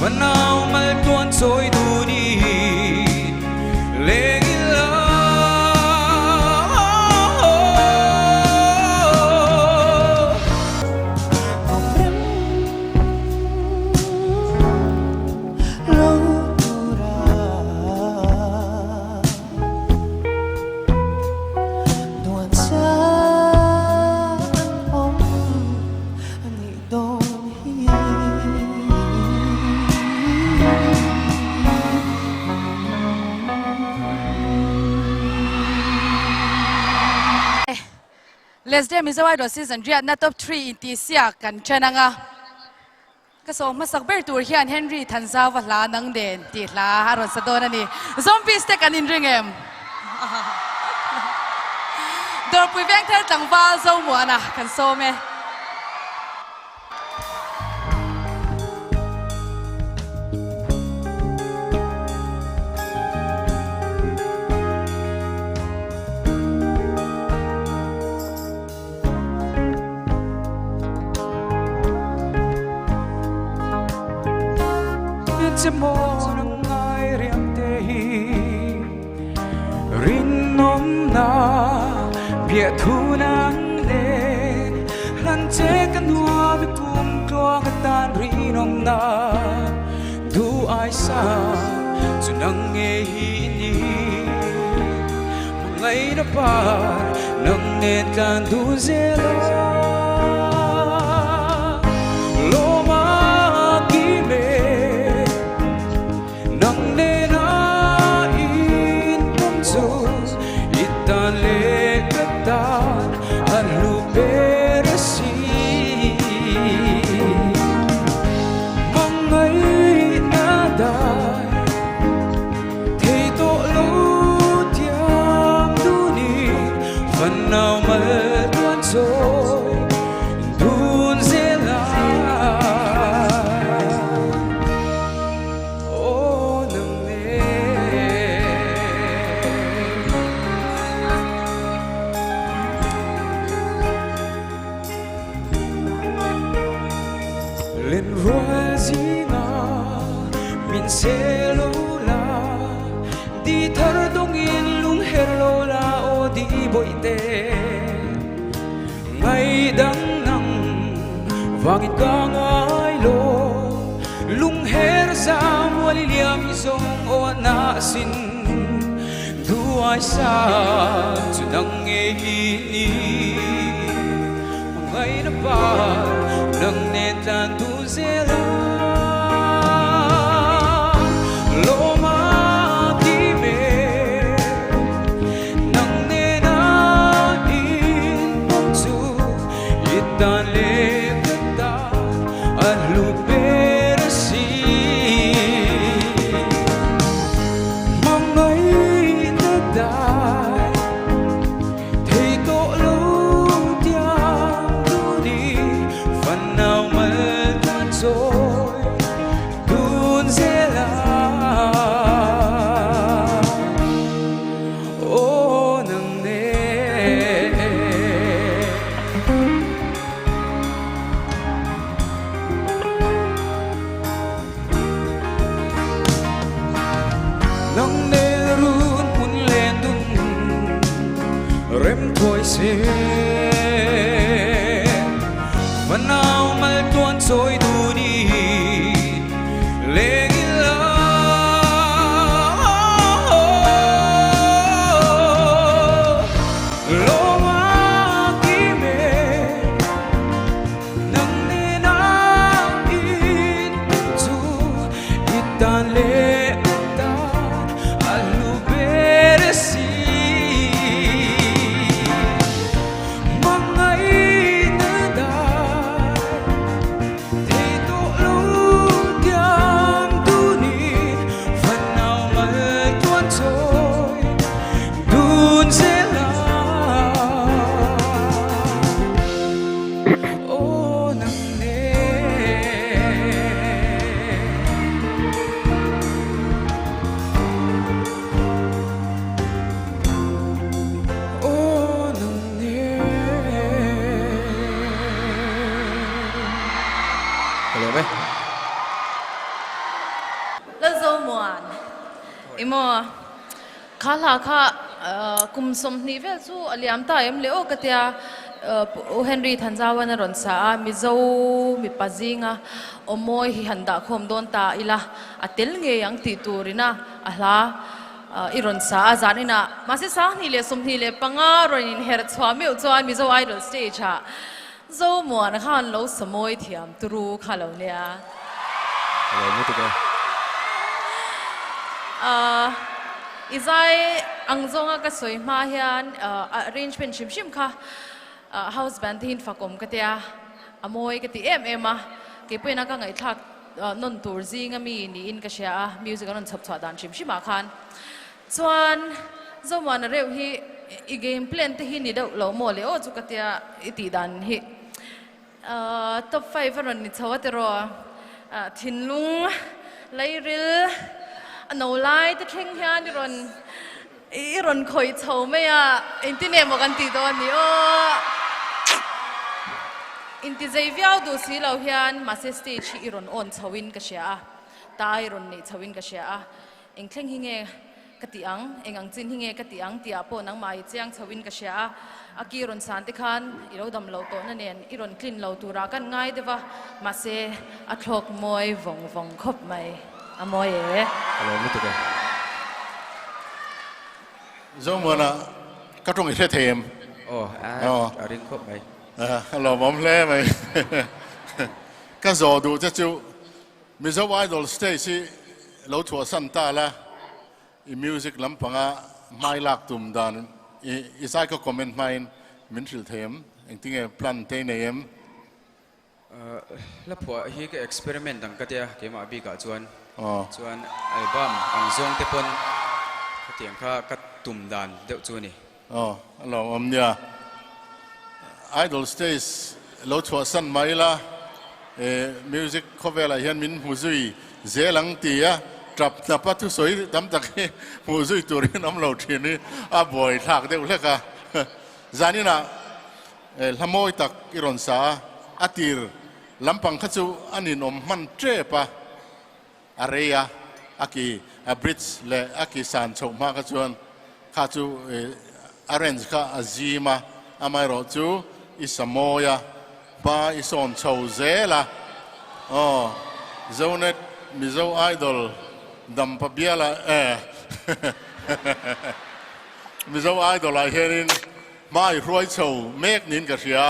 phần nào mal tuôn trôi đủ đi lệ Let's do Mizo Idol season hriatthiam top-3 intihsiakna. Kaso masakber tur hian Henry thanza wala nang den ti hla haron sa dona ni zombie stick an inringem. Dor pui veng thel tangwal zo muana kan so me. Che mo nang ai riam te hi rin nom na bia thu nang ne lan che kan hua bi kum tua ka tan ri nom na du ai sa chu nang nge hi ni ngai na pa nang nen kan du zelo nào mất tuôn rồi đun dễ lại ô nâng lên hoa gì ngà mình sẽ lâu la đi thở đông yên lung hello la ô đi bội tê ngày đắng nắng vàng ca ngái lô lung her ra mua liam sông ô na xin du ai xa chu nang nghe ni ngày na ba nang nên tan du dễ nang ne run mun len dun rem thoi se phần nào mal tuôn trôi đủ đi lệ อิโมข้าลาข้ากุมสมนิเวศจู่อเลียมตาเอ็มเลโอกติยาเฮนรี่ทันจาวันรอนสามิโซมิปาซิงะอโมยฮิฮันดาคมโดนตาอิละอัตเตลเงยังติตูรินะอัลลาอิรอนสาอาจารย์นะมาสิสานี่เลสมนี่เลปังอารอนินเฮร์ตสวามิอุจวนมิโซไอดอลสเตจาโซมัวนะข้าเราสมอยเทียมตรูข้าเราเนี่ยเราไม่ถูกเลยอีใจอังจงก็สวยมาเฮียนarrangement ชิมค่ะ house band ที่ฝักอมกันเดียอโมยกันที่เอ็มอ่ะเก็บไปนักไงทักนนตูร์ซิงมีนี่อินก็เชียมิวสิกนนชับชัดดันชิมมาคันส่วนจอมันเร็วฮีอีเกมเพลนที่ฮีนี่เดาเราโมเลโอจุกันเดียอีตีดันฮีtop 5วันนี้ชาวเตโรทินลุงไลริลโนไลท์ที่เข่งเฮียนอีรอนคอยเช่าไม่อะอินทิเนมกันตีตัวนี้โออินทิเจวิอาดูสิเราเฮียนมาเซสตีชีอีรอนออนเช่าวินก็เชียตาอีรอนนี่เช่าวินก็เชียเอ็งเข่งหิงเงกติอังเอ็งอังจินหิงเงกติอังตีอาโปนังมาอีเจียงเช่าวินก็เชียอากีรอนสันติคันอีเราดำเราโตนั่นเองอีรอนคลินเราตูรากันง่ายเดวะมาเซอัคลอกมวยวงคบไหมอโมยเราไม่ถูกเลยจงมันก็ต้องอีกเทมโอ้อารินครบไหมเราบอมเล่ไหมก็จะดูจะจู่มิโซไอดอลสเตจเราทัวร์สันตาละอีมิวสิกลำพังอ่ะไม่ลักตุ่มดันอีสายก็คอมเมนต์ไม่มินทิลเทมเองที่เงี้ยพลันเทนเอ็มแล้วพอฮีก็เอ็กซ์เพร์เมนต์ต่างกันเดียเกมอาบีกับจวนอัลบั้มอังซงเตปนเตียงข้ากัดตุ่มดันเดี๋ยวจวนนี่เราเนี่ยไอดอลสเตจเราทัวร์สันไม่ละมิวสิกเขาเวลาเห็นมินหูซุยเจลังตีอะจับนับปัตุสวยดำตะกี้หูซุยตัวนี้น้ำเราทีนี้บ่อยทักเดี๋ยวเล็กอะจานี่นะละโมยตักอิรอนสาอาทิรลำพังข้าจูอันนี้นมมันเจ็บปะอะไรอะอากีบริดจ์และอากีสันชกมาข้าจวนข้าจูarrange ข้าอาจีมาอาไม่รู้จูอิสโมยาป้าอิสอนชาวเซล่ะเจ้าเน็ตมิโซไอดอลดัมปะเบียละมิโซไอดอลไอเฮรินไม่รวยชาวเมกนินกับเสีย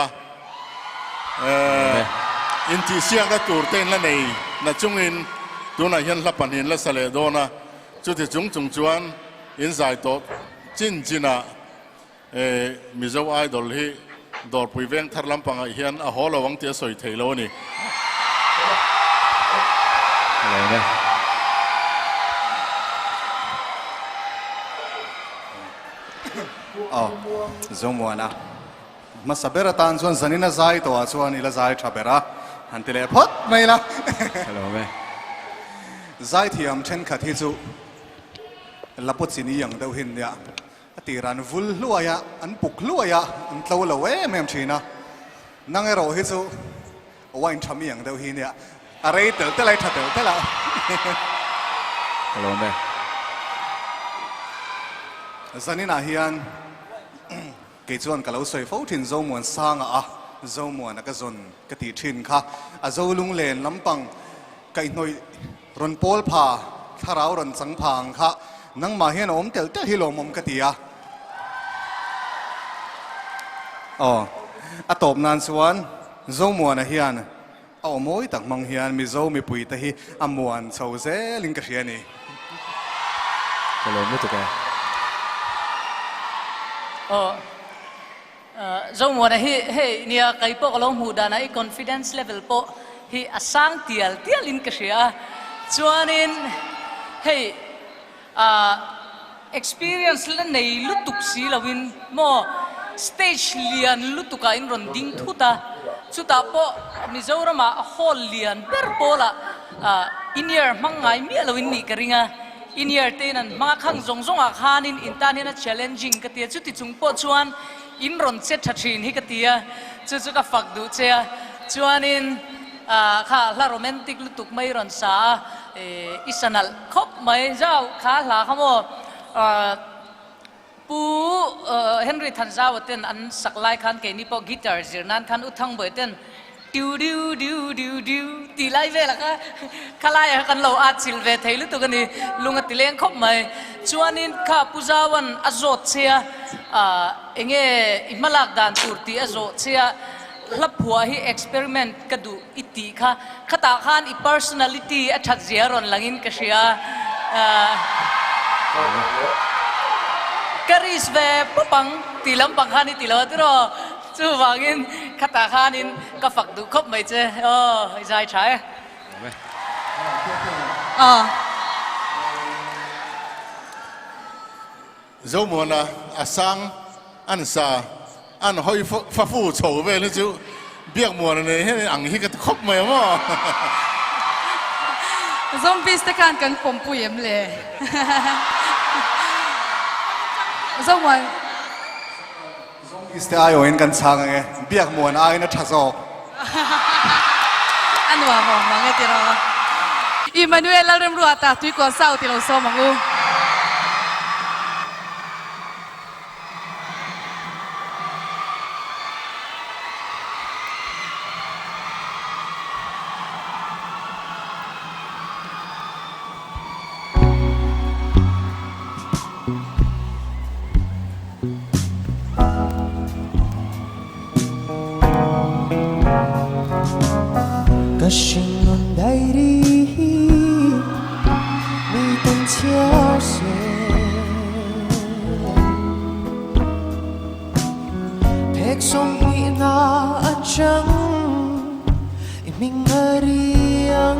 อินทิเซียงก็ตูร์เต้นละนี่นัดจงอินตัวนั้นยันลับปันหินละสเลโดนะจุดที่จงจวนอินไซต์โตจินะมิโซไอดอลฮีดอร์ปุยเวงทาร์ลัมปังไอเฮียนอะฮอลวังเตียสอยเทโลนี่อะไรเนี่ยจงมัวนะมาสับเบอร์ตานส่วนสันนิษฐานตัวส่วนอิละใจทับเบอร์ฮันติเลพอดไม่ละฮัลโหลไหมใจที่อัมเช่นขัดที่จูลับปุ๊สินีอย่างเดียวหินเนี่ยตีรันวุลลัวยะอันปุกลัวยะอันเต้าละเว้แม่มชีนะนั่งให้เราฮิจูว่าอินทำอย่างเดียวหินเนี่ยอะไรเต๋ออะไรทัดเต๋อละฮัลโหลไหมสันนิษฐานเฮียนกิจวันกับเราสวยฟ้าถิ่นโจมวนสร้างโจมวนนักจนกติทินค่ะโจลุงเลนลำปังไก่หน่อยรอนโพลผาถ้าเรารอนสังพังค่ะนั่งมาเฮียนอมเตลเตฮิโลมอมกติยาตบนานส่วนโจมวนนะเฮียนเอาโมยตักมังเฮียนมีโจมีปุยตะฮีมวนโซเซลิงกเชียนี่ฮัลโหลไม่ถูกเลยจงมัวนะเฮ้เนี่ยใครพวกเราหูดานะไอ้ confidence level พวกเฮ้สังเตียลินก็เสียชวนนินเฮ้experience เล่นในลุตุกสีเราวินโม stage เลียนลุตุกอินรอนดิ้งทุตาสุดท้ายพวกมิโซรามา hall เลียนเปอร์โพละอินเยอร์มังไงมีเราวินนี่กริงะอินเยอร์เตนันมาขังจงอาคานินอินตานินะ challenging กติจุดที่จงปวดชวนอินรอนเซตทัชินฮิกติยจุดก็ฝักดูเชียชวนิน khá là romantic lúc tục mấy ron sa isanal khóc mấy giao khá là không pu Henry Than Giao tên anh sắc lại khan cái nipo guitar zirnan khan uthang bởi tên diu diu diu diu diu tì lại về là khá lại khan lâu át sil về thấy lúc tục cái này lunga tì lên khóc mấy chuanin khá puzawan azot chia enge imalak dan turti azot chia lap hua hi experiment kadu iti kha khata khan I personality athat ziaron langin kashia karis ve papang tilam pangkhani tilo tiro chu wangin khata khanin ka fak du khop mai che zai chai dấu muôn sang ăn sa ăn hơi pha phu chầu về nữa chứ biết muôn này hết ăn hết cái khóc mày mà zombies te kan kan pompu yem le zomwan Is te ayo in kan sang nge biak muan ai na thazok anwa mo mangai tiro Emmanuel lalrem ruata tui ko sau tilo so mangu Kashingon dairi mi tan chia se Thek som ni na achang iming hriatthiam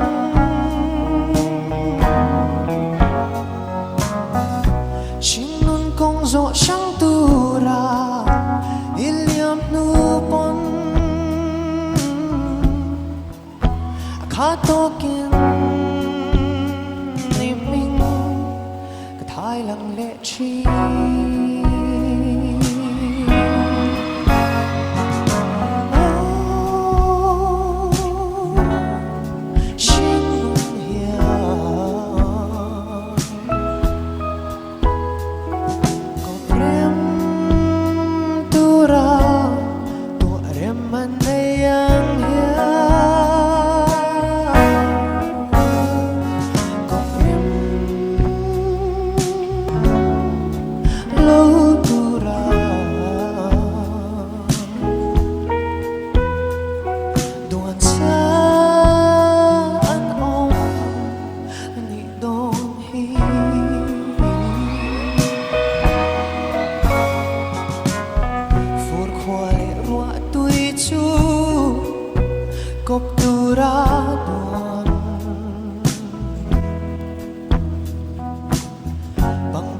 Shingon kong zo sang tu ra iliam nu pon Khatokin ni mình cái thái lặng lẽ chi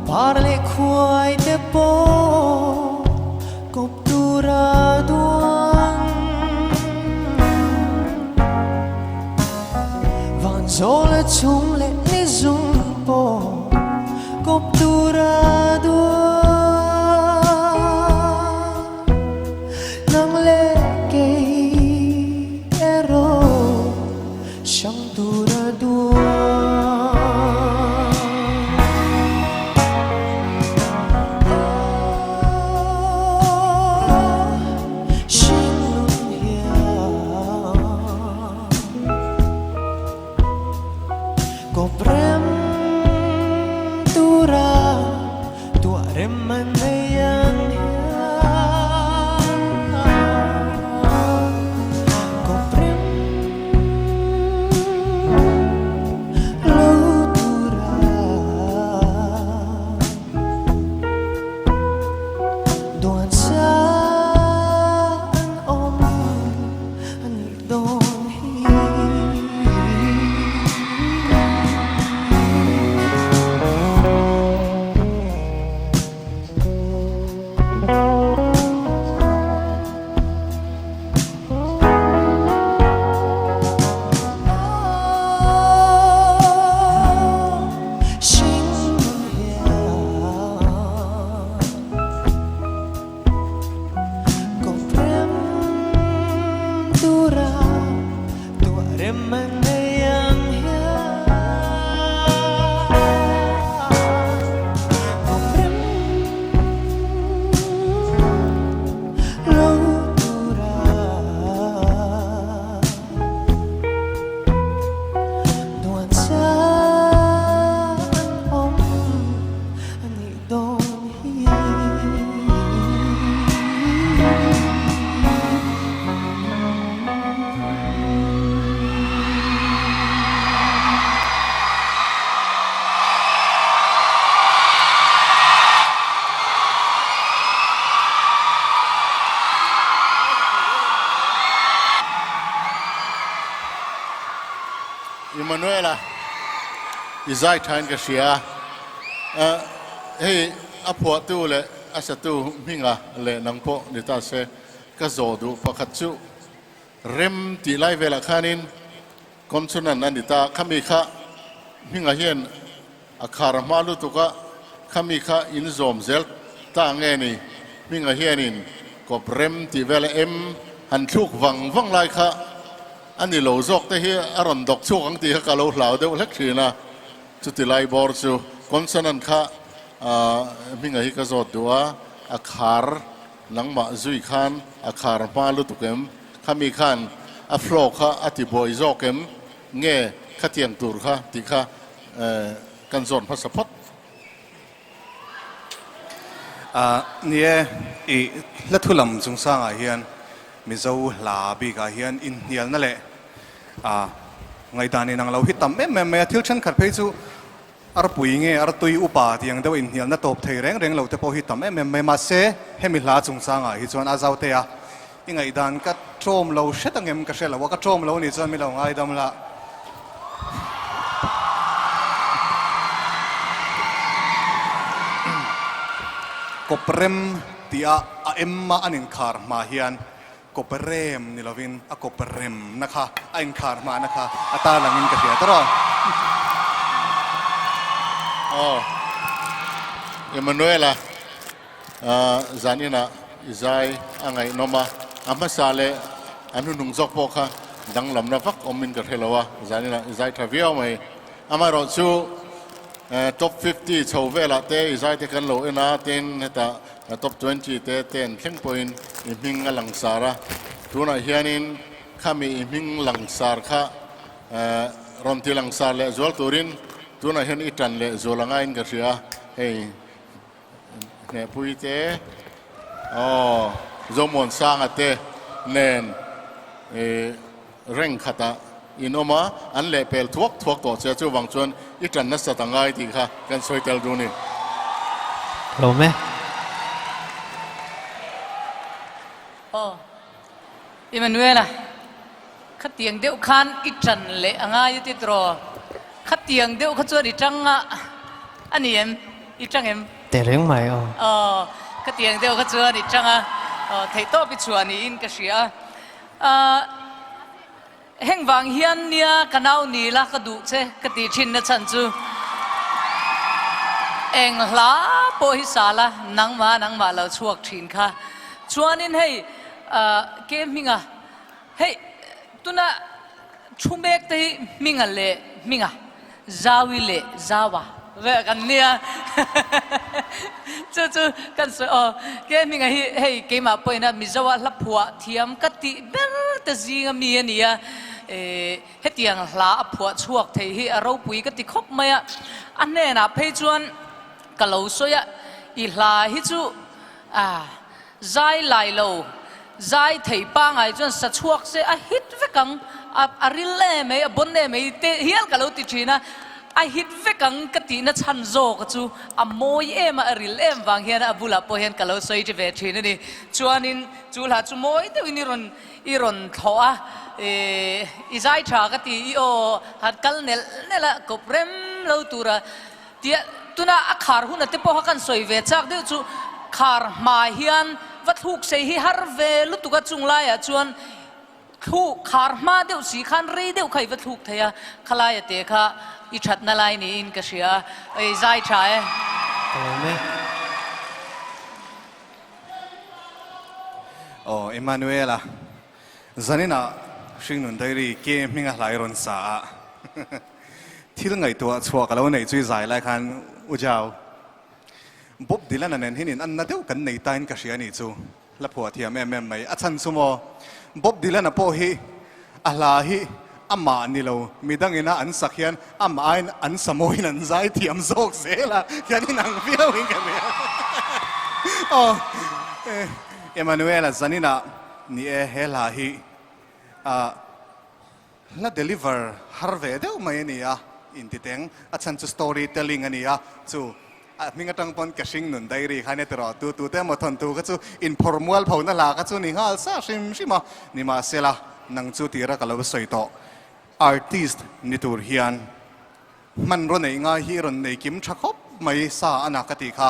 Parle kuai te po koptura duan Van zole chung le ni zum po koptura duan Nang le kei ero shang tura duan Koprem tura tua remanayang Koprem lo tura Doan saan om anik don hi Emanuela izai thain ka sia hey apua tu le asatu minga le nangpo ni ta se ka zodu pakhachu rem ti lai vela khanin consonant an ta khami kha minga hian akhar malu tu ka khami kha in zom zel ta nge ni minga hianin ko rem ti vela em han thuk wang lai kha ani lo zok te hi aron dok chu ang ti ka lo hlau deuh lek thina chu ti lai bor chu consonant kha minga hi ka zot dua akhar nangma zui khan akhar malu tu kem khami khan a flow kha ati boy zokem nge khatiang tur kha ti kha kan zon phasapot nie I la thulam chung sanga hian Mizo la bi ka hian in hial na le ngai dani nang lo hitam me thil chan khat phei chu ar pui nge ar tui upa tiang deuh in hial na top thei reng lo te po hitam me ma se hemi hla chung sanga hi chuan azau te a ingai dan ka trom lo shetangem ka shela wa ka trom lo ni chuan mi lo ngai dam la koprem tia a emma anin khar ma hian koprem ni lovin a koprem nakha a in khar ma nakha ata langin ka tia taro Emanuela zanina izai angai noma amasale anu nung zok po kha dang lam na vak omin ka thelawa zanina izai thaviau mai amaro chu top 50 chhovela te izai te kan lo ena ten heta top 20 te ten thleng point iming langsara tuna hianin khami iming langsar kha ron ti langsar le zol turin tuna hian itan le zolanga in ka ria hey ne pui te zomon sang ate nen reng khata inoma an le pel thuak to che chu wang chuan itan na satangai ti kha kan soitel du ni lo me Emanuela khatiang deuh khan itan le anga yuti tro khatiang deuh kha chuan itanga ani em itangem te reng mai khatiang deuh kha chuan itanga thei to bi chuan in ka sia heng wang hian nia kanau ni la ka du che ka ti thin na chan chu eng hla po hi sala nangma lo chuak thin kha chuan in hei ke minga hei tuna chumek te minga le minga zawi le zawa ve kan nia chu kan so ke minga hi hei ke ma poina mizawa la phua thiam ka ti ber ta zinga mi ania hetiang hla a phua chuak thei hi a ro pui ka ti khop maya anne na phei chuan ka lo soya I hla hi chu zai lai lo zai thei pa ngai chuan sa chuak se a hit vekang a ril le me a bon le me te hial ka lo ti thina a hit vekang ka ti na chan zo ka chu a moi em a ril em wang hian a bula po hian ka lo soi ti ve thina ni chuanin chu la chu moi te i ron thoa izai tha ka ti hat kal nela ko prem lo tura tia tuna a khar hun te po kan soi ve chak de chu khar ma hian vathuk sei hi har ve lutuka chungla ya chuan thu khar ma deuh si khan rei deuh khai vathuk theya khalaya te kha I that na lai ni in ka sia ei zai tha lo me Emanuela zanina hringnun dairi ke minga hlai ron sa thil ngai to chuak lo nei chui zai lai khan ujau Bob Dylan anen hinin an na deuh kan nei tain ka sia ni chu la phua thiam em mai a chan sumo Bob Dylan a po hi a hla hi ama ni lo midang ina an sakhian ama an samoin an zai thiam zok zela yani nang fiau in kan Emanuela zanina ni hela hi la deliver harve deuh mai ni in titeng a chan chu storytelling ania chu minga tang pon kashing nun dairi khane tro tu te mo thon tu ka chu informal phona la ka chu ni ngal sa shima ni ma sela nang chu tira ka lo soi to artist นิตูร์ฮิอันมันรนในง่ายฮีรนในกิมชักคบไม่สาอนาคติค่ะ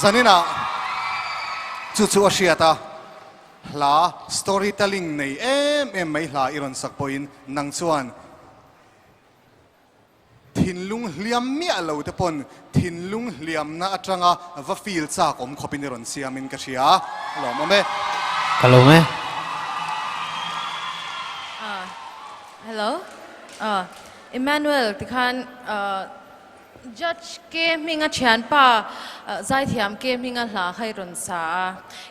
จันนี่นะจุดชัวเชียตาลา storytelling ในไม่ลาอีรอนสักพอยน์นังส่วนทินลุงเลียมมีอะไรแต่ปนทินลุงเลียมน่าจังอ่ะว่าฟีลจากอมขบินอีรอนเสียมินกษียหล่อมั้ยเม Kalau meh Hello Emmanuel ที่คัน judge เกมมิงอ่ะเชียนป้าใจที่ยามเกมมิงอ่ะหลาให้รอนสา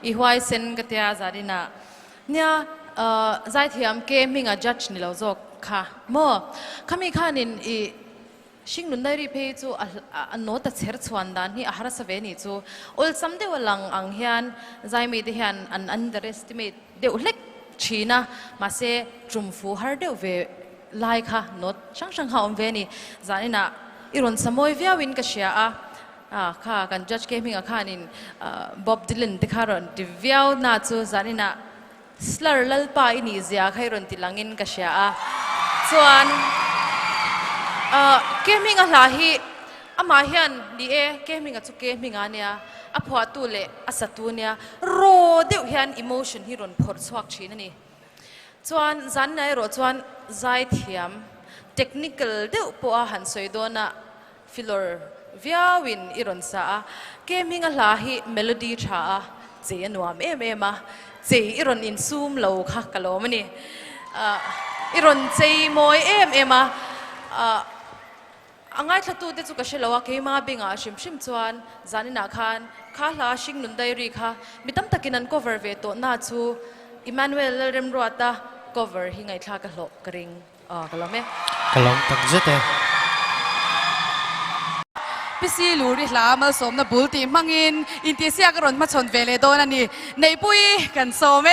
อีหวายเซนก็เตียจารินะเนี่ยใจที่ยามเกมมิงอ่ะ judge นี่เราจกค่ะมั่วขมิขานินอีชิงนุนได้รีเพย์จูอันโนตัดเชิดชวนดานนี่อาหารสเวนีจูอุลซัมเดวลังอังเฮียนใจมีเดียนอัน underestimate เดวเล็กชีนะมาเซจุมฟูฮาร์เดวเวไลค่ะโนตช่างหาอมเวนี่จานี่นะอีรอนสมอยวิอาวินกษยาค่ะกันจัดเกมมิ่งค่ะนินบ๊อบดิลันติคารอนดิวิอาน่าจูจานี่นะสลาร์ลลปาอินิเซียให้รอนติลังอินกษยาส่วนเกมมิ่งอะไรฮีอามาเฮียนดีเกมมิ่งจุเกมมิ่งอันเนี้ยอภัวตุเล่อสัตุเนียโรเดียวเฮียนอิโมชันฮีรอนพอร์สวักชีนั่นนี่ส่วนจันนายรส่วนใจเทียมเทคนิคเดียวปัวหันสวยโดนะฟิลเลอร์วิอาวินอีรอนซาเกมมิ่งอะไรฮีเมโลดี้ชาเจียนวามมาเจียอีรอนอินซูมโลค่ะกะโลมันนี่อีรอนเจียมวยมาอังไงทัดตัวเด็กจุกเชลวะเกมาบิงอาชิมจวนจานินาคันข้าลาชิงนุนไดรีค่ะมิตั้มตะกินัน cover เวโตน่าจูอิมมานูเอลเรมรัวตา cover หิงไงท่ากะโลกริงกะโลเม Kalau tak zete พิซีลูริลามาสมนะบุลตีมังอินอินเตเซียกรอนมาชนเวเลโดนันนี่ในปุยกันโซเม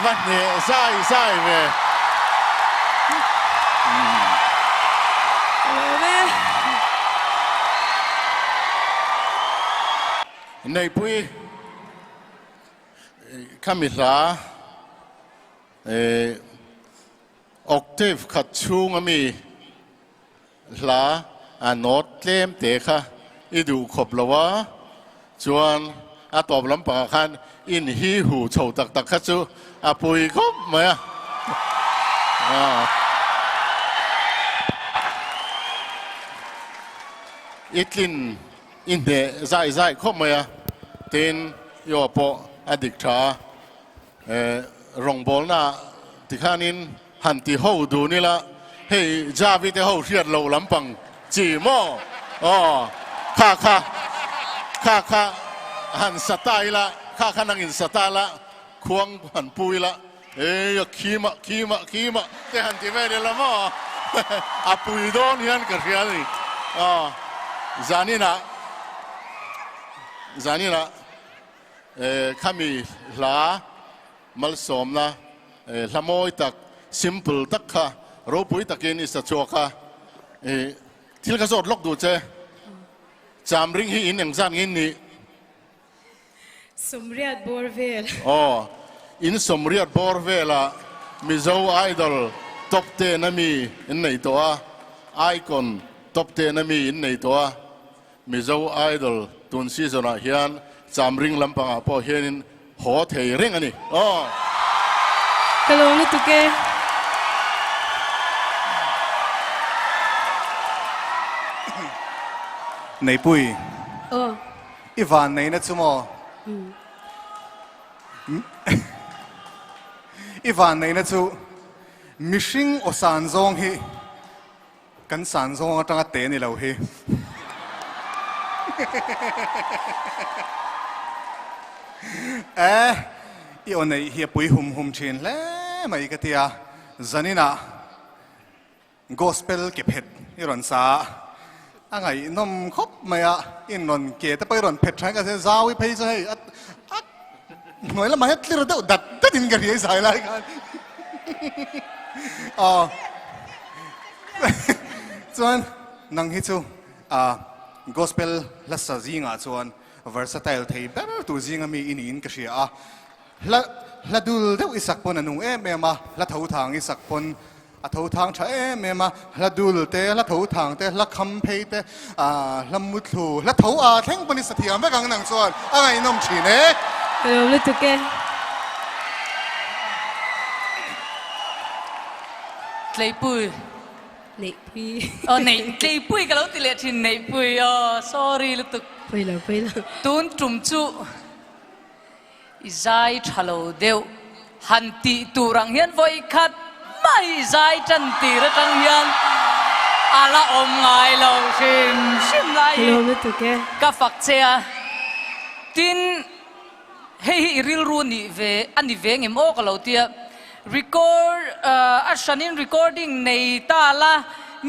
วันนี้ใช่เว้ยในปุ้ยข้ามิตรออกเทปขัดชูงมีลาโนดเล่มเตะค่ะอีดูขบละวะจวนตอบลำปางคันอินฮีหูโฉวตักขัดชูปุยครบไหมอีกลินอินเดใจครบไหมเต็นโยโปอดิกชารองบอลน่ะที่ข้านินหันที่หูดูนี่ละเฮ้ยจาวิเตหูเชียดเราลำปังจีโม่ข้าหันสไตล์ละข้านั่งอินสไตล์ละควงหันปุยละขี้มะแต่หันที่ไม่ได้ละมั้งปุยโดนยันกระเทียนนี่จานี่นะข้ามีลามัลสมนะละโมยตัก simple ตักค่ะรูปุยตักนี่สัจโจค่ะที่กระสดล็อกดูเจจามริงฮีอินอย่างจานงินนี่สมเรียดบอร์เวลอินสมเรียดบอร์เวลละมิโซไอดอลท็อป10นั่นมีอินในตัวไอคอนท็อป10นั่นมีอินในตัวมิโซไอดอลตุนซีซอนเฮียนจามริงลำปังพอเฮียนหัวเทริงอันนี้กะลงนี่ตุกเกในปุ้ยอีวานในนัทสมออีวานในนัทสุมิชิงอสานซองฮีกันสานซองตั้งแต่นี่เราฮีอีอันนี้เฮียปุยหุ่มเชนแล้วมาอีกทีจันนี่นะกอสเปลเก็บเห็ดอีรอนซาไงนมครบไหมอินรอนเกตไปรอนเผ็ดใช้กันเสียซาวิเพย์ใช่หน่วยละมาให้ที่เราดัดดินกันยังใส่อะไรกันส่วนนังฮิตซูกอสเปลลัสซาซิงส่วนversatile ที่แบบตัวจริงมีอินก็เชียละดูเดี๋ยวอีสักปนนุ่งเมมาละทูทางอีสักปนทูทางใช้เมมาละดูเตะละทูทางเตะละคำเพย์เตะละมุดลูละทูแข่งปนิสเทียมไม่กังนังส่วนอะไรน้องชีเน่กะลงนี่ตุกเกเลยปุยนี่พี่นี่เลยปุยก็แล้วติเลทินนี่ปุยsorry ลูกตุกไปแล้วตุนจุ่มจุอีใจทะเลเดียวหันตีตูรังเฮียนไว้ขัดไม่ใจจันตีระจังเฮียนอาละอมไงเราชิมไรก็ฝักเชียตินเฮ้ยริลรูนี่เวอันนี้เวงเอ็มโอก็เราเตีย record ฉันนี่ recording ในตาละ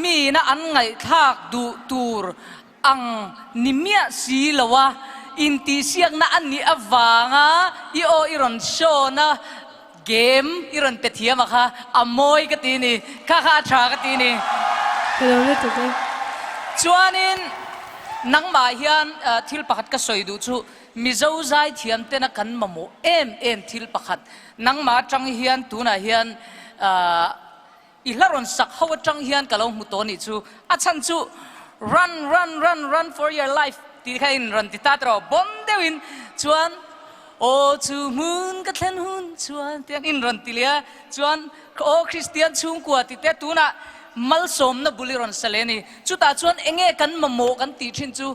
มีนะอันไงทากดูตูรอังนิเมียสีละวะอินติเสียงนะอันนี้อวางอีโออีรอนโชนะเกมอีรอนเป็ดเทียมอะค่ะอโมยกตีนี่ข้าชากตีนี่กะลงนี่ตุกเกจวนนินนังมาเฮียนทิลปัดก็สวยดูชูมิโซใจเทียมเตนักันมาโมทิลปัดนังมาจังเฮียนตูน่ะเฮียนอีหลารอนสักเขาจังเฮียนก็ลงมุตนี่ชูอาชันชูrun for your life ที่ใครรันติตาตรอบนเดวินชวนโอชูมุนก็เทนหุนชวนเตียนอินรันติเลียชวนโอคริสเตียนชุงกัวติเตตูน่ะมัลสมนะบุลิรันเซเลนีจุตาชวนเองกันมาโมกันตีชินจู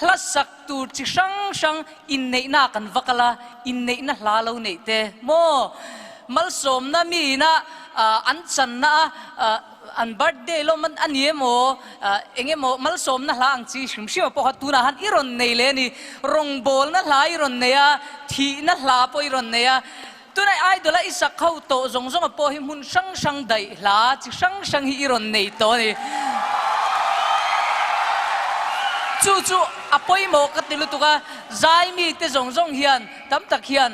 ลัสักตูจิช่างอินเนน่ากันวักละอินเนน่าลาลูเนเตโมมัลสมนะมีนะอันจันนะอันบัดเดย์loมันอันนี้โมเองโมมัลสมนะลาอังจีชิมพอขัดตูนะฮันอิรอนเนเลนี่รองบอลนะลาอิรอนเนียทีนะลาปอิรอนเนียตัวนั้นไอ้ตัวละอิสักเข้าโตจงมาพอหิมุนช่างได้ลาจิช่างฮิอิรอนเนยตัวนี่จู่อปอยโมกัติลุตุกะใจมีแต่จงเฮียนตั้มตักเฮียน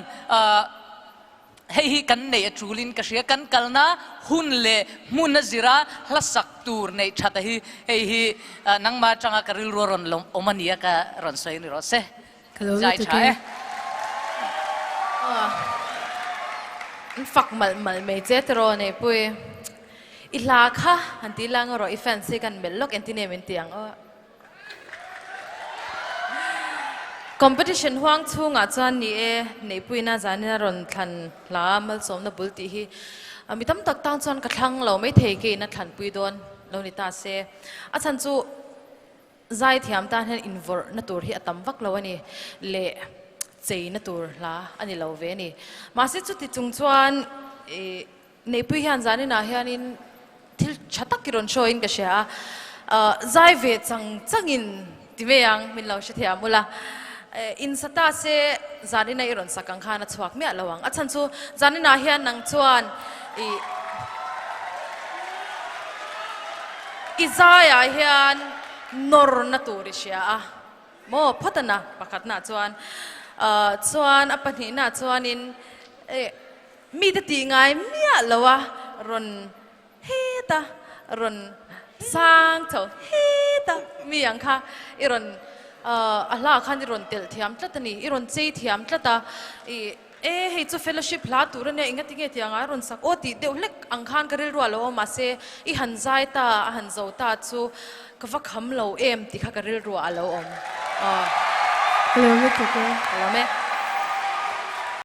hei kan nei atulin ka ria kan kalna hun le mun na zira hlasak tur nei thata hi hei nangma changa karil ron lom omania ka ron soi ni ro se jai chae phak mal mei che tro nei pui ila kha anti lang ro i fancy kan melok antine men tiang competition huang chunga chuan ni e nei puina zanina ron than la mal som na bulti hi mi tam tak tang chuan ka thlang lo mai thei ke na than pui don lo ni ta se a chan chu zai thiam ta hen invor na tur hi atam vak lo ani le chei na tur la ani lo ve ni ma se chu ti chung chuan nei pui hian zanina hianin thil chatak ki ron show in ka sha zai ve changin ti ve yang min lo she thiam mula in sata se zanina iron sakang khana chuak me alawang achan chu zanina hian nang chuan izaya hian nor na turisha mo phatana pakhat na chuan chuan apani na chuan in mi ta ti ngai mia lawa ron heta ron sang tho heta mi yang kha iron Allah khan iron tel thiam tlatani iron chei thiam tlata hei chu fellowship la turane ingati nge tianga ron sak oti deulek ang khan karil ro lo ma se I han zai ta han zo ta chu kawak ham lo em ti kha karil ro alo om Hello, Mr. hello me